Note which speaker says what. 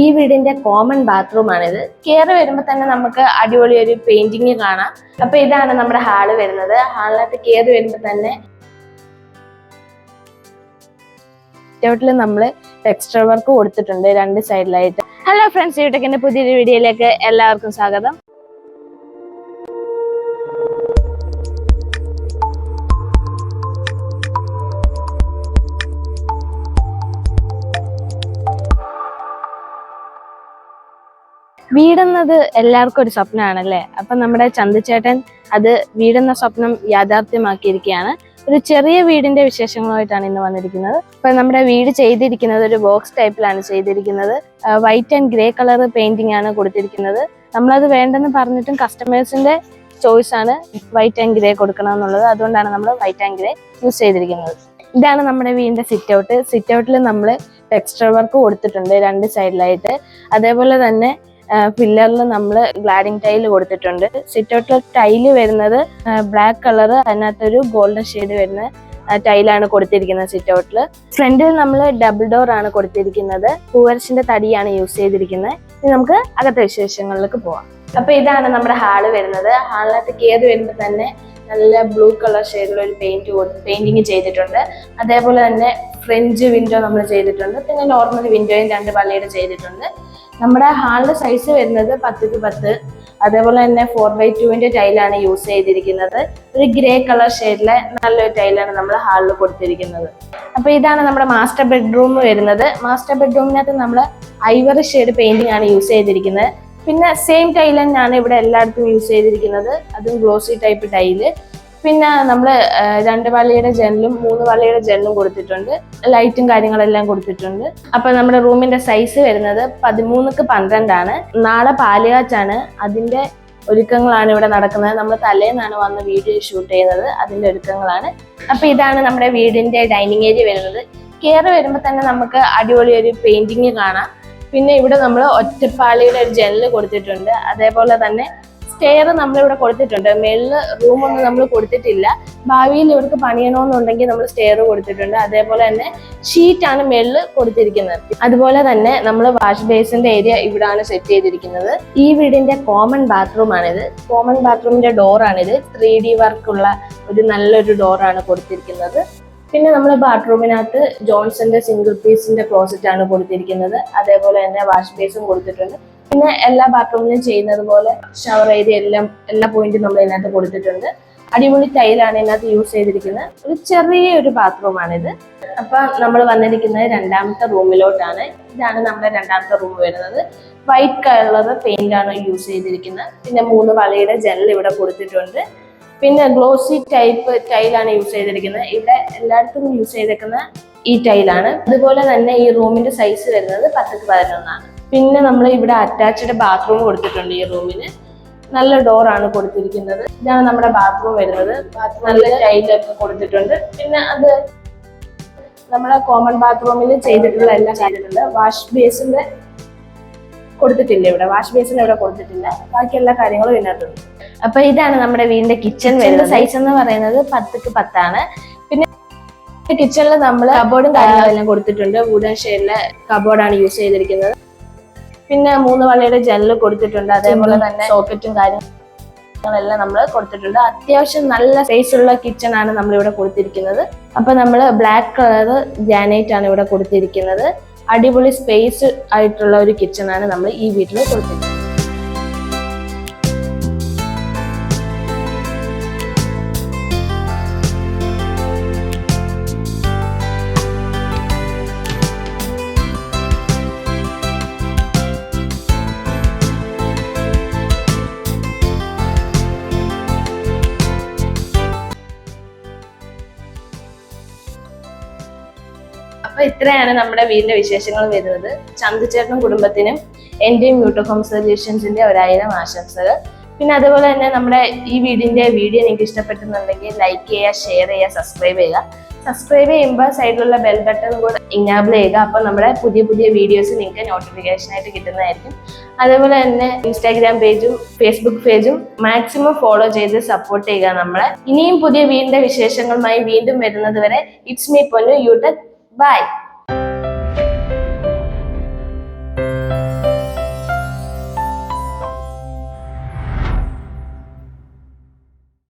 Speaker 1: ഈ വീടിന്റെ common bathroom ആണിത്. കയറി വരുമ്പോൾ തന്നെ നമുക്ക് അടിപൊളി ഒരു പെയിന്റിങ് കാണാം. അപ്പൊ ഇതാണ് നമ്മുടെ ഹാള് വരുന്നത്. ഹാളിനകത്ത് കയറി വരുമ്പോൾ തന്നെ ിൽ നമ്മള് ടെക്സ്ചർ വർക്ക് കൊടുത്തിട്ടുണ്ട് രണ്ട് സൈഡിലായിട്ട്. ഹലോ ഫ്രണ്ട്സ്, യൂടെക്കിന്റെ പുതിയൊരു വീഡിയോയിലേക്ക് എല്ലാവർക്കും സ്വാഗതം. വീടെന്നത് എല്ലാവർക്കും ഒരു സ്വപ്നമാണല്ലേ. അപ്പൊ നമ്മുടെ ചന്തുചേട്ടൻ അത് വീടെന്ന സ്വപ്നം യാഥാർത്ഥ്യമാക്കിയിരിക്കുകയാണ്. ഒരു ചെറിയ വീടിന്റെ വിശേഷങ്ങളുമായിട്ടാണ് ഇന്ന് വന്നിരിക്കുന്നത്. അപ്പൊ നമ്മുടെ വീട് ചെയ്തിരിക്കുന്നത് ഒരു ബോക്സ് ടൈപ്പിലാണ് ചെയ്തിരിക്കുന്നത്. White and grey colour painting ആണ് കൊടുത്തിരിക്കുന്നത്. നമ്മളത് വേണ്ടെന്ന് പറഞ്ഞിട്ടും കസ്റ്റമേഴ്സിന്റെ ചോയ്സ് ആണ് വൈറ്റ് ആൻഡ് ഗ്രേ കൊടുക്കണം എന്നുള്ളത്. അതുകൊണ്ടാണ് നമ്മൾ വൈറ്റ് ആൻഡ് ഗ്രേ യൂസ് ചെയ്തിരിക്കുന്നത്. ഇതാണ് നമ്മുടെ വീടിന്റെ സിറ്റ് ഔട്ട്. സിറ്റ് ഔട്ടിൽ നമ്മൾ ടെക്സ്ചർ വർക്ക് കൊടുത്തിട്ടുണ്ട് രണ്ട് സൈഡിലായിട്ട്. അതേപോലെ തന്നെ പില്ലറിൽ നമ്മൾ ഗ്ലാഡിംഗ് ടൈല് കൊടുത്തിട്ടുണ്ട്. സിറ്റ് ഔട്ടിൽ ടൈല് വരുന്നത് ബ്ലാക്ക് കളർ, അതിനകത്തൊരു ഗോൾഡൻ ഷെയ്ഡ് വരുന്ന ടൈലാണ് കൊടുത്തിരിക്കുന്നത്. സിറ്റ് ഔട്ടിൽ ഫ്രണ്ടിൽ നമ്മൾ ഡബിൾ ഡോർ ആണ് കൊടുത്തിരിക്കുന്നത്. പൂവരശിന്റെ തടിയാണ് യൂസ് ചെയ്തിരിക്കുന്നത്. ഇനി നമുക്ക് അകത്തെ വിശേഷങ്ങളിലേക്ക് പോവാം. അപ്പൊ ഇതാണ് നമ്മുടെ ഹാള് വരുന്നത്. ഹാളിനകത്ത് കയറി വരുമ്പോൾ തന്നെ നല്ല ബ്ലൂ കളർ ഷെയ്ഡിലുള്ള ഒരു പെയിന്റിങ് ചെയ്തിട്ടുണ്ട്. അതേപോലെ തന്നെ ഫ്രഞ്ച് വിൻഡോ നമ്മൾ ചെയ്തിട്ടുണ്ട്. പിന്നെ നോർമൽ വിൻഡോയും രണ്ട് പള്ളിയുടെ ചെയ്തിട്ടുണ്ട്. നമ്മുടെ ഹാളിന്റെ സൈസ് വരുന്നത് 10x10. അതേപോലെ തന്നെ 4x2 ടൈലാണ് യൂസ് ചെയ്തിരിക്കുന്നത്. ഒരു ഗ്രേ കളർ ഷെയ്ഡിലെ നല്ലൊരു ടൈലാണ് നമ്മൾ ഹാളിൽ കൊടുത്തിരിക്കുന്നത്. അപ്പൊ ഇതാണ് നമ്മുടെ മാസ്റ്റർ ബെഡ്റൂം വരുന്നത്. മാസ്റ്റർ ബെഡ്റൂമിനകത്ത് നമ്മൾ ഐവറി ഷെയ്ഡ് പെയിന്റിംഗ് ആണ് യൂസ് ചെയ്തിരിക്കുന്നത്. പിന്നെ സെയിം ടൈൽ തന്നെയാണ് ഇവിടെ എല്ലായിടത്തും യൂസ് ചെയ്തിരിക്കുന്നത്. അതും ഗ്ലോസി ടൈപ്പ് ടൈല്. പിന്നെ നമ്മൾ 2 വള്ളിയുടെ ജനലും 3 വള്ളിയുടെ ജനലും കൊടുത്തിട്ടുണ്ട്. ലൈറ്റും കാര്യങ്ങളെല്ലാം കൊടുത്തിട്ടുണ്ട്. അപ്പൊ നമ്മുടെ റൂമിന്റെ സൈസ് വരുന്നത് 13x12 ആണ്. നാളെ പാലുകാച്ചാണ്. അതിന്റെ ഒരുക്കങ്ങളാണ് ഇവിടെ നടക്കുന്നത്. നമ്മൾ തലേന്നാണ് വന്ന് വീഡിയോ ഷൂട്ട് ചെയ്യുന്നത്. അതിന്റെ ഒരുക്കങ്ങളാണ്. അപ്പൊ ഇതാണ് നമ്മുടെ വീടിന്റെ ഡൈനിങ് ഏരിയ വരുന്നത്. കയറി വരുമ്പോൾ തന്നെ നമുക്ക് അടിപൊളി ഒരു പെയിന്റിങ് കാണാം. പിന്നെ ഇവിടെ നമ്മൾ ഒറ്റപ്പാളിയുടെ ഒരു ജനല് കൊടുത്തിട്ടുണ്ട്. അതേപോലെ തന്നെ സ്റ്റെയർ നമ്മളിവിടെ കൊടുത്തിട്ടുണ്ട്. മേളില് റൂമൊന്നും നമ്മൾ കൊടുത്തിട്ടില്ല. ഭാവിയിൽ ഇവർക്ക് പണിയണമെന്നുണ്ടെങ്കിൽ നമ്മൾ സ്റ്റെയർ കൊടുത്തിട്ടുണ്ട്. അതേപോലെ തന്നെ ഷീറ്റാണ് മേളില് കൊടുത്തിരിക്കുന്നത്. അതുപോലെ തന്നെ നമ്മൾ വാഷ് ബേസിന്റെ ഏരിയ ഇവിടാണ് സെറ്റ് ചെയ്തിരിക്കുന്നത്. ഈ വീടിന്റെ കോമൺ ബാത്റൂം ആണിത്. കോമൺ ബാത്റൂമിന്റെ ഡോറാണിത്. 3D വർക്കുള്ള ഒരു നല്ലൊരു ഡോറാണ് കൊടുത്തിരിക്കുന്നത്. പിന്നെ നമ്മൾ ബാത്റൂമിനകത്ത് ജോൺസന്റെ സിംഗിൾ പീസിന്റെ ക്ലോസറ്റ് ആണ് കൊടുത്തിരിക്കുന്നത്. അതേപോലെ തന്നെ വാഷ് ബേസും കൊടുത്തിട്ടുണ്ട്. പിന്നെ എല്ലാ ബാത്റൂമിലും ചെയ്യുന്നത് പോലെ ഷവർ ഏരിയ എല്ലാ പോയിന്റും നമ്മൾ ഇതിനകത്ത് കൊടുത്തിട്ടുണ്ട്. അടിപൊളി ടൈലാണ് ഇതിനകത്ത് യൂസ് ചെയ്തിരിക്കുന്നത്. ഒരു ചെറിയൊരു ബാത്റൂമാണിത്. അപ്പൊ നമ്മൾ വന്നിരിക്കുന്നത് രണ്ടാമത്തെ റൂമിലോട്ടാണ്. ഇതാണ് നമ്മുടെ രണ്ടാമത്തെ റൂം വരുന്നത്. വൈറ്റ് കളർ പെയിന്റ് ആണ് യൂസ് ചെയ്തിരിക്കുന്നത്. പിന്നെ 3 വള്ളിയുടെ ജനൽ ഇവിടെ കൊടുത്തിട്ടുണ്ട്. പിന്നെ ഗ്ലോസി ടൈപ്പ് ടൈലാണ് യൂസ് ചെയ്തിരിക്കുന്നത്. ഇവിടെ എല്ലായിടത്തും യൂസ് ചെയ്തേക്കുന്ന ഈ ടൈലാണ്. അതുപോലെ തന്നെ ഈ റൂമിന്റെ സൈസ് വരുന്നത് 10x11 ആണ്. പിന്നെ നമ്മൾ ഇവിടെ അറ്റാച്ച്ഡ് ബാത്റൂം കൊടുത്തിട്ടുണ്ട്. ഈ റൂമിന് നല്ല ഡോറാണ് കൊടുത്തിരിക്കുന്നത്. ഇതാണ് നമ്മുടെ ബാത്റൂം വരുന്നത്. നല്ല ടൈലൊക്കെ കൊടുത്തിട്ടുണ്ട്. പിന്നെ അത് നമ്മുടെ കോമൺ ബാത്റൂമിൽ ചെയ്തിട്ടുള്ള എല്ലാം ചെയ്തിട്ടുണ്ട്. വാഷ് ബേസിന്റെ കൊടുത്തിട്ടില്ല. ഇവിടെ വാഷ് ബേസിന് ഇവിടെ കൊടുത്തിട്ടില്ല. ബാക്കി എല്ലാ കാര്യങ്ങളും ഇതിനകത്തുണ്ട്. അപ്പൊ ഇതാണ് നമ്മുടെ വീടിന്റെ കിച്ചൺ വരുന്നത്. സൈസ് എന്ന് പറയുന്നത് 10x10 ആണ്. പിന്നെ കിച്ചണിൽ നമ്മൾ കബോർഡും കാര്യങ്ങളെല്ലാം കൊടുത്തിട്ടുണ്ട്. വുഡൻ ഷെയ്ഡിലെ കബോർഡാണ് യൂസ് ചെയ്തിരിക്കുന്നത്. പിന്നെ 3 വള്ളിയുടെ ജനൽ കൊടുത്തിട്ടുണ്ട്. അതേപോലെ തന്നെ സോക്കറ്റും കാര്യങ്ങളെല്ലാം നമ്മൾ കൊടുത്തിട്ടുണ്ട്. അത്യാവശ്യം നല്ല സ്പേസ് ഉള്ള കിച്ചൺ ആണ് നമ്മൾ ഇവിടെ കൊടുത്തിരിക്കുന്നത്. അപ്പൊ നമ്മൾ ബ്ലാക്ക് കളർ ഗ്രാനൈറ്റ് ആണ് ഇവിടെ കൊടുത്തിരിക്കുന്നത്. അടിപൊളി സ്പേസ് ആയിട്ടുള്ള ഒരു കിച്ചൺ ആണ് നമ്മൾ ഈ വീട്ടിൽ കൊടുത്തിരിക്കുന്നത്. അപ്പൊ ഇത്രയാണ് നമ്മുടെ വീടിന്റെ വിശേഷങ്ങൾ വരുന്നത്. ചന്തുചേട്ടനും കുടുംബത്തിനും എന്റെയും യൂട്യൂബ് ഹോം സൊല്യൂഷൻസിന്റെ 1000 ആശംസകൾ. പിന്നെ അതുപോലെ തന്നെ നമ്മുടെ ഈ വീഡിയോ നിങ്ങൾക്ക് ഇഷ്ടപ്പെട്ടുന്നുണ്ടെങ്കിൽ ലൈക്ക് ചെയ്യുക, ഷെയർ ചെയ്യുക, സബ്സ്ക്രൈബ് ചെയ്യുക. സബ്സ്ക്രൈബ് ചെയ്യുമ്പോൾ സൈഡിലുള്ള ബെൽ ബട്ടൺ കൂടെ ഇനാബിൾ ചെയ്യുക. അപ്പോൾ നമ്മുടെ പുതിയ വീഡിയോസ് നിങ്ങൾക്ക് നോട്ടിഫിക്കേഷൻ ആയിട്ട് കിട്ടുന്നതായിരിക്കും. അതേപോലെ തന്നെ ഇൻസ്റ്റാഗ്രാം പേജും ഫേസ്ബുക്ക് പേജും മാക്സിമം ഫോളോ ചെയ്ത് സപ്പോർട്ട് ചെയ്യുക നമ്മളെ. ഇനിയും പുതിയ വീടിന്റെ വിശേഷങ്ങളുമായി വീണ്ടും വരുന്നത് വരെ ഇറ്റ്സ് മീ പൊന്നു യൂടെക്. Bye.